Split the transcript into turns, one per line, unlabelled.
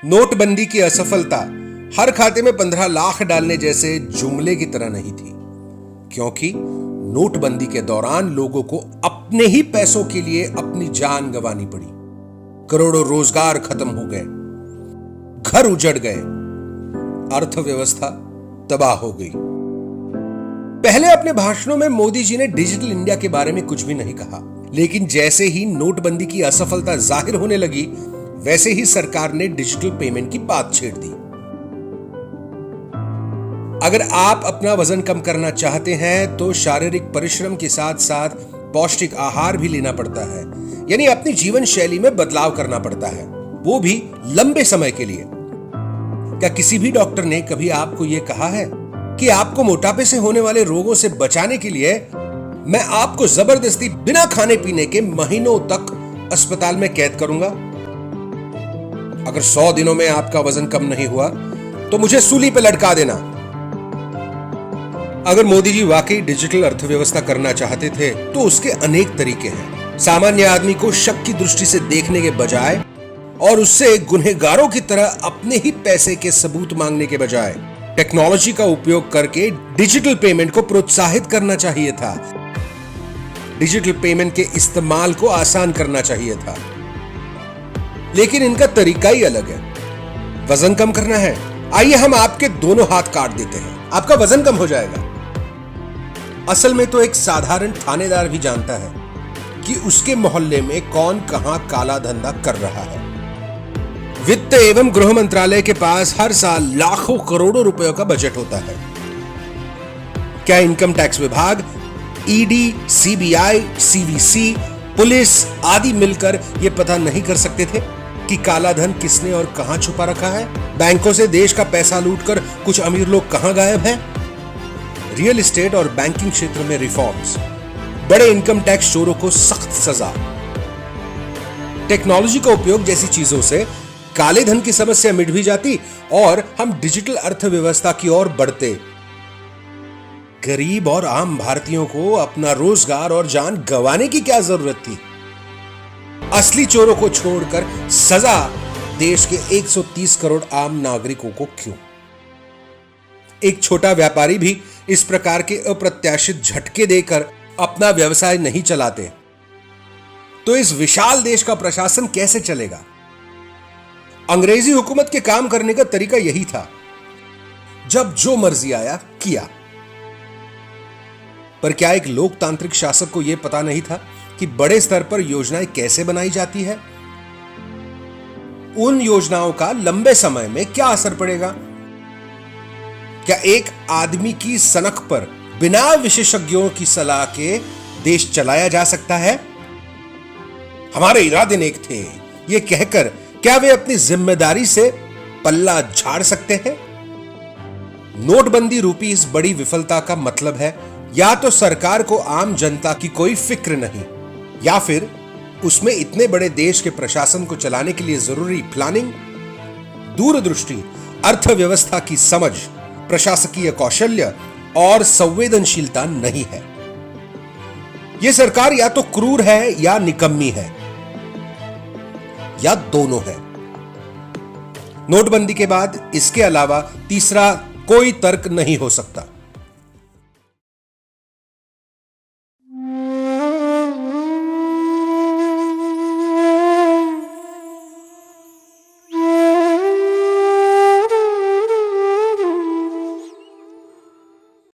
नोटबंदी की असफलता हर खाते में 15 लाख डालने जैसे जुमले की तरह नहीं थी, क्योंकि नोटबंदी के दौरान लोगों को अपने ही पैसों के लिए अपनी जान गंवानी पड़ी। करोड़ों रोजगार खत्म हो गए, घर उजड़ गए, अर्थव्यवस्था तबाह हो गई। पहले अपने भाषणों में मोदी जी ने डिजिटल इंडिया के बारे में कुछ भी नहीं कहा, लेकिन जैसे ही नोटबंदी की असफलता जाहिर होने लगी, वैसे ही सरकार ने डिजिटल पेमेंट की बात छेड़ दी। अगर आप अपना वजन कम करना चाहते हैं तो शारीरिक परिश्रम के साथ साथ पौष्टिक आहार भी लेना पड़ता है, यानी अपनी जीवन शैली में बदलाव करना पड़ता है, वो भी लंबे समय के लिए। क्या किसी भी डॉक्टर ने कभी आपको यह कहा है कि आपको मोटापे से होने वाले रोगों से बचाने के लिए मैं आपको जबरदस्ती बिना खाने पीने के महीनों तक अस्पताल में कैद करूंगा? अगर 100 दिनों में आपका वजन कम नहीं हुआ तो मुझे सूली पे लटका देना। अगर मोदी जी वाकई डिजिटल अर्थव्यवस्था करना चाहते थे तो उसके अनेक तरीके हैं। सामान्य आदमी को शक की दृष्टि से देखने के बजाय और उससे गुनहगारों की तरह अपने ही पैसे के सबूत मांगने के बजाय टेक्नोलॉजी का उपयोग करके डिजिटल पेमेंट को प्रोत्साहित करना चाहिए था। डिजिटल पेमेंट के इस्तेमाल को आसान करना चाहिए था। लेकिन इनका तरीका ही अलग है। वजन कम करना है, आइए हम आपके दोनों हाथ काट देते हैं, आपका वजन कम हो जाएगा। असल में तो एक साधारण थानेदार भी जानता है कि उसके मोहल्ले में कौन कहां काला धंधा कर रहा है। वित्त एवं गृह मंत्रालय के पास हर साल लाखों करोड़ों रुपयों का बजट होता है। क्या इनकम टैक्स विभाग, ईडी, सीबीआई, सीवीसी, पुलिस आदि मिलकर यह पता नहीं कर सकते थे कि काला धन किसने और कहां छुपा रखा है? बैंकों से देश का पैसा लूटकर कुछ अमीर लोग कहां गायब हैं? रियल एस्टेट और बैंकिंग क्षेत्र में रिफॉर्म्स, बड़े इनकम टैक्स चोरों को सख्त सजा, टेक्नोलॉजी का उपयोग जैसी चीजों से काले धन की समस्या मिट भी जाती और हम डिजिटल अर्थव्यवस्था की ओर बढ़ते। गरीब और आम भारतीयों को अपना रोजगार और जान गंवाने की क्या जरूरत थी? असली चोरों को छोड़कर सजा देश के 130 करोड़ आम नागरिकों को क्यों? एक छोटा व्यापारी भी इस प्रकार के अप्रत्याशित झटके देकर अपना व्यवसाय नहीं चलाते तो इस विशाल देश का प्रशासन कैसे चलेगा? अंग्रेजी हुकूमत के काम करने का तरीका यही था, जब जो मर्जी आया किया। पर क्या एक लोकतांत्रिक शासक को यह पता नहीं था कि बड़े स्तर पर योजनाएं कैसे बनाई जाती है? उन योजनाओं का लंबे समय में क्या असर पड़ेगा? क्या एक आदमी की सनक पर बिना विशेषज्ञों की सलाह के देश चलाया जा सकता है? हमारे इरादे नेक थे, यह कहकर क्या वे अपनी जिम्मेदारी से पल्ला झाड़ सकते हैं? नोटबंदी रूपी इस बड़ी विफलता का मतलब है या तो सरकार को आम जनता की कोई फिक्र नहीं, या फिर उसमें इतने बड़े देश के प्रशासन को चलाने के लिए जरूरी प्लानिंग, दूरदृष्टि, अर्थव्यवस्था की समझ, प्रशासकीय कौशल्य और संवेदनशीलता नहीं है। यह सरकार या तो क्रूर है या निकम्मी है या दोनों है। नोटबंदी के बाद इसके अलावा तीसरा कोई तर्क नहीं हो सकता।